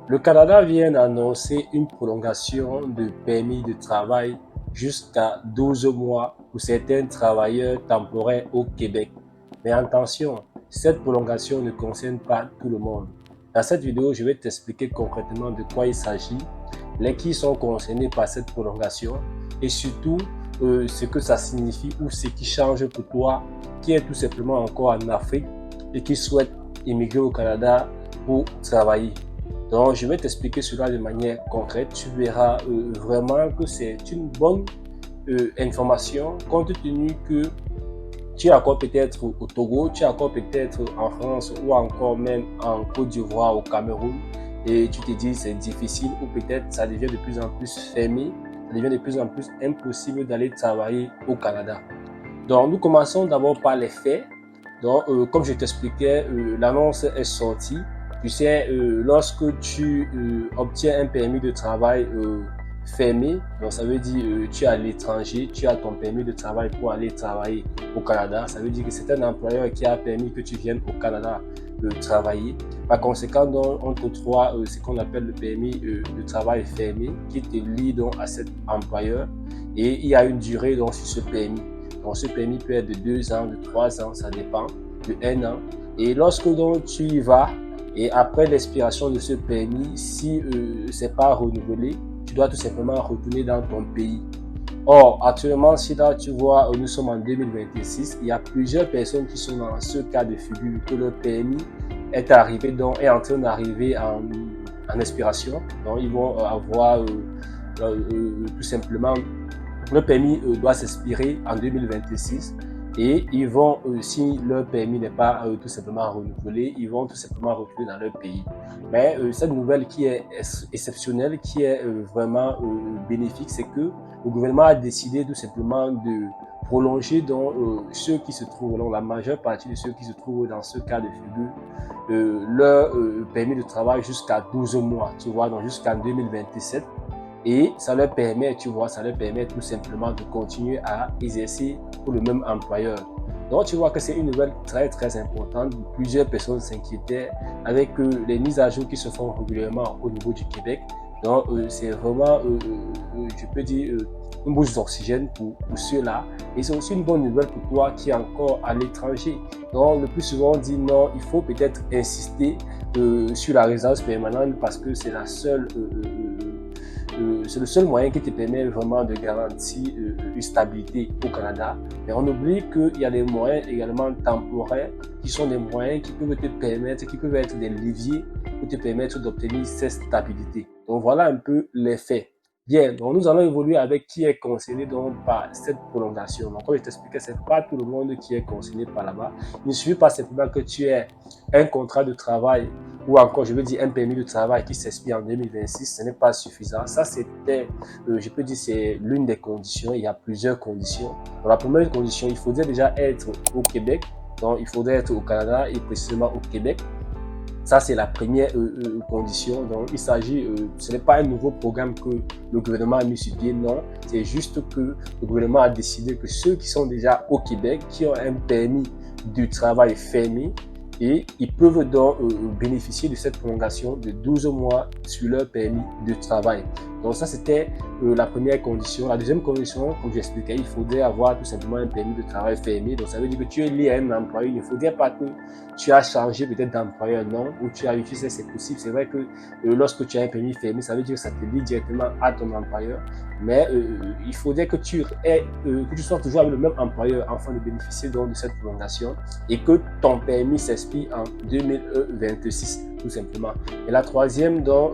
Le Canada vient d'annoncer une prolongation de permis de travail jusqu'à 12 mois pour certains travailleurs temporaires au Québec. Mais attention, cette prolongation ne concerne pas tout le monde. Dans cette vidéo, je vais t'expliquer concrètement de quoi il s'agit, les qui sont concernés par cette prolongation et surtout ce que ça signifie ou ce qui change pour toi qui est tout simplement encore en Afrique et qui souhaite immigrer au Canada pour travailler. Donc, je vais t'expliquer cela de manière concrète. Tu verras vraiment que c'est une bonne information compte tenu que tu es encore peut-être au Togo, tu es encore peut-être en France ou encore même en Côte d'Ivoire, au Cameroun et tu te dis c'est difficile ou peut-être ça devient de plus en plus fermé, ça devient de plus en plus impossible d'aller travailler au Canada. Donc, nous commençons d'abord par les faits. Donc, comme je t'expliquais, l'annonce est sortie. Tu sais, lorsque tu obtiens un permis de travail fermé, donc ça veut dire tu es à l'étranger, tu as ton permis de travail pour aller travailler au Canada. Ça veut dire que c'est un employeur qui a permis que tu viennes au Canada travailler. Par conséquent, donc, on t'octroie ce qu'on appelle le permis de travail fermé qui te lie donc à cet employeur et il y a une durée donc sur ce permis. Donc, ce permis peut être de 2 ans, de 3 ans, ça dépend, de 1 an. Et lorsque donc tu y vas, et après l'expiration de ce permis, si ce n'est pas renouvelé, tu dois tout simplement retourner dans ton pays. Or, actuellement, si là tu vois, nous sommes en 2026, il y a plusieurs personnes qui sont dans ce cas de figure, que leur permis est arrivé, donc est en train d'arriver en expiration. Donc, ils vont avoir tout simplement le permis doit s'expirer en 2026 et ils vont, si leur permis n'est pas tout simplement renouvelé, ils vont tout simplement retourner dans leur pays. Mais cette nouvelle qui est exceptionnelle, qui est vraiment bénéfique, c'est que le gouvernement a décidé tout simplement de prolonger donc, ceux qui se trouvent, donc la majeure partie de ceux qui se trouvent dans ce cas de figure, leur permis de travail jusqu'à 12 mois, tu vois, donc jusqu'en 2027. Et ça leur permet, tu vois, ça leur permet tout simplement de continuer à exercer pour le même employeur. Donc, tu vois que c'est une nouvelle très, très importante. Plusieurs personnes s'inquiétaient avec les mises à jour qui se font régulièrement au niveau du Québec. Donc, c'est vraiment, je peux dire, une bouche d'oxygène pour ceux-là. Et c'est aussi une bonne nouvelle pour toi qui est encore à l'étranger. Donc, le plus souvent, on dit non, il faut peut-être insister sur la résidence permanente parce que c'est la seule... c'est le seul moyen qui te permet vraiment de garantir une stabilité au Canada. Mais on oublie qu'il y a des moyens également temporaires qui sont des moyens qui peuvent te permettre, qui peuvent être des leviers pour te permettre d'obtenir cette stabilité. Donc voilà un peu les faits. Bien, donc nous allons évoluer avec qui est concerné donc par cette prolongation. Donc comme je t'expliquais, ce n'est pas tout le monde qui est concerné par là-bas. Il ne suffit pas simplement que tu aies un contrat de travail ou encore, je veux dire, un permis de travail qui s'expire en 2026, ce n'est pas suffisant. Ça, c'était, je peux dire, c'est l'une des conditions. Il y a plusieurs conditions. Donc, la première condition, il faudrait déjà être au Québec. Donc, il faudrait être au Canada et précisément au Québec. Ça, c'est la première condition. Donc, il s'agit, ce n'est pas un nouveau programme que le gouvernement a mis sur pied, non. C'est juste que le gouvernement a décidé que ceux qui sont déjà au Québec, qui ont un permis de travail fermé, et ils peuvent donc bénéficier de cette prolongation de 12 mois sur leur permis de travail. Donc ça, c'était la première condition. La deuxième condition, comme j'expliquais, il faudrait avoir tout simplement un permis de travail fermé. Donc ça veut dire que tu es lié à un employeur. Il ne faudrait pas que tu as changé peut-être d'employeur, non, ou tu as utilisé, c'est possible. C'est vrai que lorsque tu as un permis fermé, ça veut dire que ça te lie directement à ton employeur. Mais il faudrait que tu sois toujours avec le même employeur afin de bénéficier donc de cette prolongation et que ton permis s'expire en 2026, tout simplement. Et la troisième donc,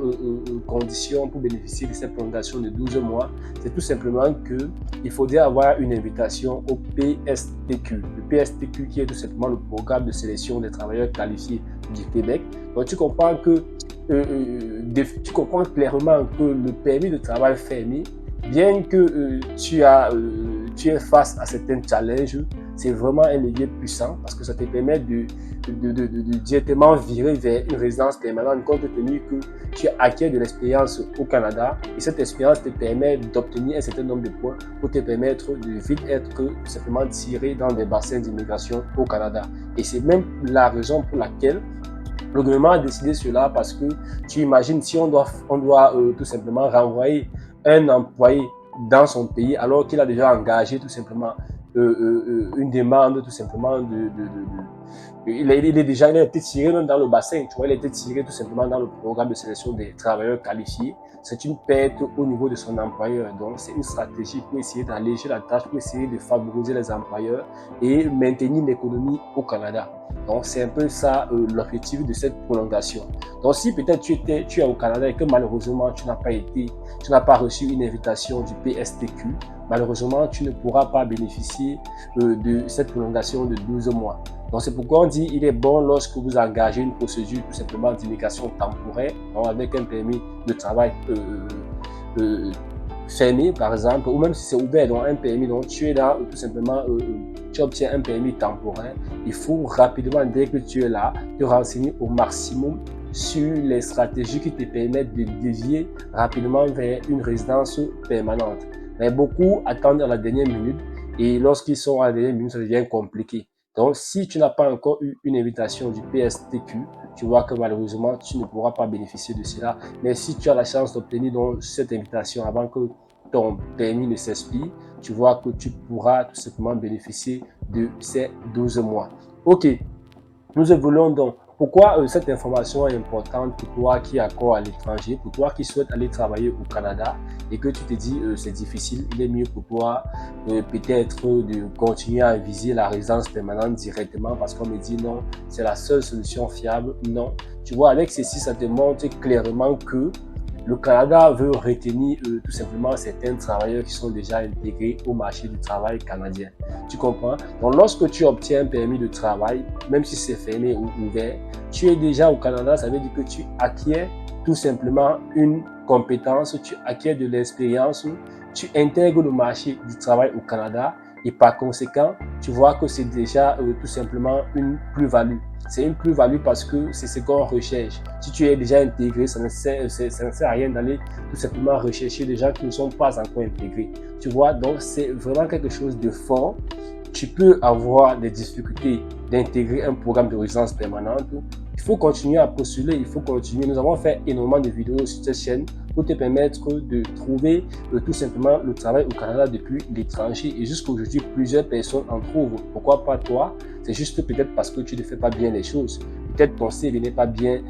condition pour bénéficier de cette prolongation de 12 mois, c'est tout simplement qu'il faudrait avoir une invitation au PSTQ. Le PSTQ qui est tout simplement le programme de sélection des travailleurs qualifiés du Québec. Donc tu comprends que tu comprends clairement que le permis de travail fermé, bien que tu es face à certains challenges, c'est vraiment un levier puissant parce que ça te permet de directement virer vers une résidence permanente compte tenu que tu acquiers de l'expérience au Canada et cette expérience te permet d'obtenir un certain nombre de points pour te permettre de vite être tout simplement tiré dans des bassins d'immigration au Canada. Et c'est même la raison pour laquelle Le gouvernement a décidé cela parce que tu imagines si on doit tout simplement renvoyer un employé dans son pays alors qu'il a déjà engagé tout simplement une demande tout simplement il a été tiré même dans le bassin, tu vois, il a été tiré tout simplement dans le programme de sélection des travailleurs qualifiés. C'est une perte au niveau de son employeur. Donc, c'est une stratégie pour essayer d'alléger la tâche, pour essayer de favoriser les employeurs et maintenir l'économie au Canada. Donc, c'est un peu ça l'objectif de cette prolongation. Donc, si peut-être tu es au Canada et que malheureusement, tu n'as pas reçu une invitation du PSTQ, malheureusement, tu ne pourras pas bénéficier de cette prolongation de 12 mois. Donc, c'est pourquoi on dit qu'il est bon lorsque vous engagez une procédure tout simplement d'immigration temporaire, donc avec un permis de travail fermé, par exemple, ou même si c'est ouvert, donc un permis, donc tu es là, tout simplement, tu obtiens un permis temporaire. Il faut rapidement, dès que tu es là, te renseigner au maximum sur les stratégies qui te permettent de dévier rapidement vers une résidence permanente. Mais beaucoup attendent à la dernière minute et lorsqu'ils sont à la dernière minute, ça devient compliqué. Donc, si tu n'as pas encore eu une invitation du PSTQ, tu vois que malheureusement, tu ne pourras pas bénéficier de cela. Mais si tu as la chance d'obtenir donc cette invitation avant que ton permis ne s'expire, tu vois que tu pourras tout simplement bénéficier de ces 12 mois. Ok, nous évoluons donc. Pourquoi cette information est importante pour toi qui es encore à l'étranger, pour toi qui souhaites aller travailler au Canada et que tu te dis c'est difficile, il est mieux pour toi peut-être de continuer à viser la résidence permanente directement parce qu'on me dit non, c'est la seule solution fiable. Non, tu vois, avec ceci, ça te montre clairement que le Canada veut retenir tout simplement certains travailleurs qui sont déjà intégrés au marché du travail canadien. Tu comprends? Donc, lorsque tu obtiens un permis de travail, même si c'est fermé ou ouvert, tu es déjà au Canada, ça veut dire que tu acquiers tout simplement une compétence, tu acquiers de l'expérience, tu intègres le marché du travail au Canada et par conséquent, tu vois que c'est déjà tout simplement une plus-value. C'est une plus-value parce que c'est ce qu'on recherche. Si tu es déjà intégré, ça ne sert à rien d'aller tout simplement rechercher des gens qui ne sont pas encore intégrés. Tu vois, donc c'est vraiment quelque chose de fort. Tu peux avoir des difficultés d'intégrer un programme de résidence permanente. Il faut continuer à postuler, il faut continuer. Nous avons fait énormément de vidéos sur cette chaîne pour te permettre de trouver tout simplement le travail au Canada depuis l'étranger. Et jusqu'à aujourd'hui, plusieurs personnes en trouvent. Pourquoi pas toi? C'est juste peut-être parce que tu ne fais pas bien les choses. Peut-être ton CV n'est pas bien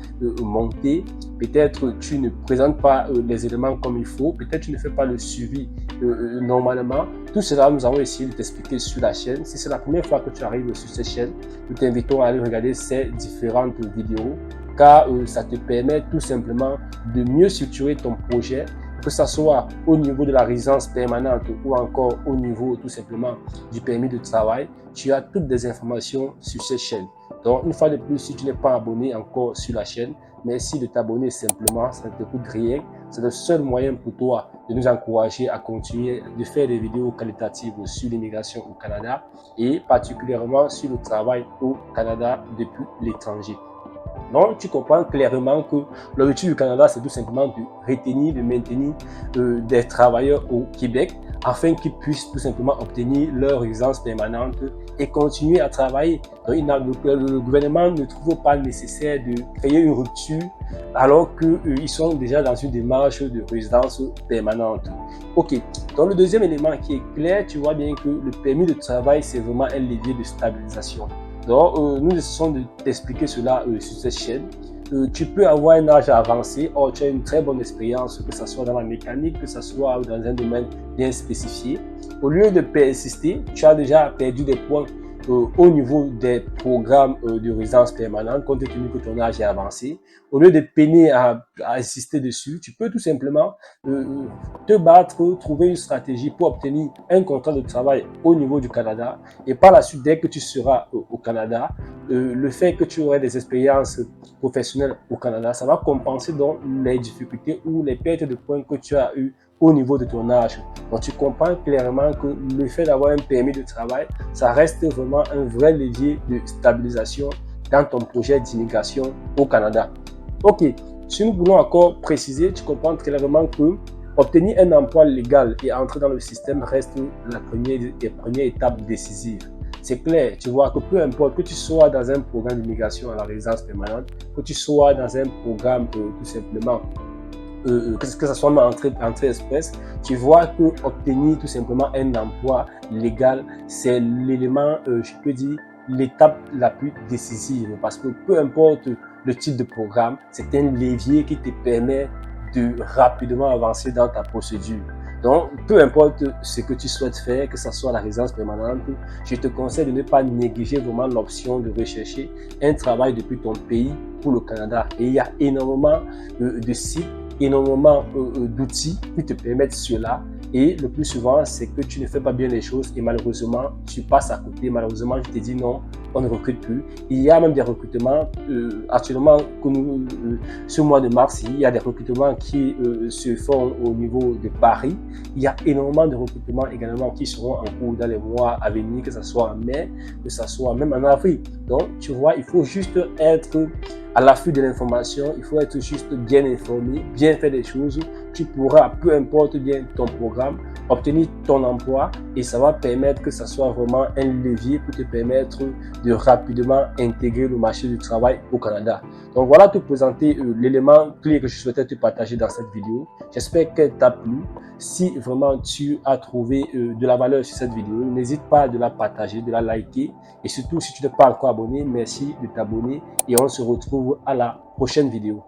monté. Peut-être tu ne présentes pas les éléments comme il faut. Peut-être tu ne fais pas le suivi normalement. Tout cela, nous allons essayer de t'expliquer sur la chaîne. Si c'est la première fois que tu arrives sur cette chaîne, nous t'invitons à aller regarder ces différentes vidéos car ça te permet tout simplement de mieux structurer ton projet, que ce soit au niveau de la résidence permanente ou encore au niveau tout simplement du permis de travail. Tu as toutes les informations sur cette chaîne. Donc, une fois de plus, si tu n'es pas abonné encore sur la chaîne, merci de t'abonner simplement, ça ne te coûte rien. C'est le seul moyen pour toi de nous encourager à continuer de faire des vidéos qualitatives sur l'immigration au Canada et particulièrement sur le travail au Canada depuis l'étranger. Donc, tu comprends clairement que l'objectif du Canada, c'est tout simplement de retenir, de maintenir des travailleurs au Québec afin qu'ils puissent tout simplement obtenir leur résidence permanente et continuer à travailler. Donc, le gouvernement ne trouve pas nécessaire de créer une rupture alors qu'ils sont déjà dans une démarche de résidence permanente. Ok, donc le deuxième élément qui est clair, tu vois bien que le permis de travail, c'est vraiment un levier de stabilisation. Donc, nous essayons de t'expliquer cela sur cette chaîne. Tu peux avoir un âge avancé, or tu as une très bonne expérience, que ce soit dans la mécanique, que ce soit dans un domaine bien spécifié. Au lieu de persister, tu as déjà perdu des points au niveau des programmes de résidence permanente, compte tenu que ton âge est avancé. Au lieu de peiner à insister dessus, tu peux tout simplement te battre, trouver une stratégie pour obtenir un contrat de travail au niveau du Canada. Et par la suite, dès que tu seras au Canada, le fait que tu aurais des expériences professionnelles au Canada, ça va compenser donc les difficultés ou les pertes de points que tu as eues au niveau de ton âge. Donc, tu comprends clairement que le fait d'avoir un permis de travail, ça reste vraiment un vrai levier de stabilisation dans ton projet d'immigration au Canada. Ok, si nous voulons encore préciser, tu comprends clairement que obtenir un emploi légal et entrer dans le système reste la première étape décisive. c'est clair. Tu vois que peu importe que tu sois dans un programme d'immigration à la résidence permanente, que tu sois dans un programme tout simplement que ce soit en entrée express, tu vois que obtenir tout simplement un emploi légal, c'est l'élément, je peux dire, l'étape la plus décisive. Parce que peu importe le type de programme, c'est un levier qui te permet de rapidement avancer dans ta procédure. Donc, peu importe ce que tu souhaites faire, que ce soit la résidence permanente, je te conseille de ne pas négliger vraiment l'option de rechercher un travail depuis ton pays pour le Canada. Et il y a énormément de sites, énormément d'outils qui te permettent cela. Et le plus souvent, c'est que tu ne fais pas bien les choses et malheureusement, tu passes à côté. Malheureusement, je te dis non, on ne recrute plus. Il y a même des recrutements, actuellement, ce mois de mars, il y a des recrutements qui se font au niveau de Paris. Il y a énormément de recrutements également qui seront en cours dans les mois à venir, que ce soit en mai, que ce soit même en avril. Donc, tu vois, il faut juste être à l'affût de l'information, il faut être juste bien informé, bien faire des choses. Tu pourras, peu importe bien ton programme, obtenir ton emploi et ça va permettre que ça soit vraiment un levier pour te permettre de rapidement intégrer le marché du travail au Canada. Donc voilà te présenter l'élément clé que je souhaitais te partager dans cette vidéo. J'espère qu'elle t'a plu. Si vraiment tu as trouvé de la valeur sur cette vidéo, n'hésite pas de la partager, de la liker. Et surtout, si tu n'es pas encore abonné, merci de t'abonner et on se retrouve à la prochaine vidéo.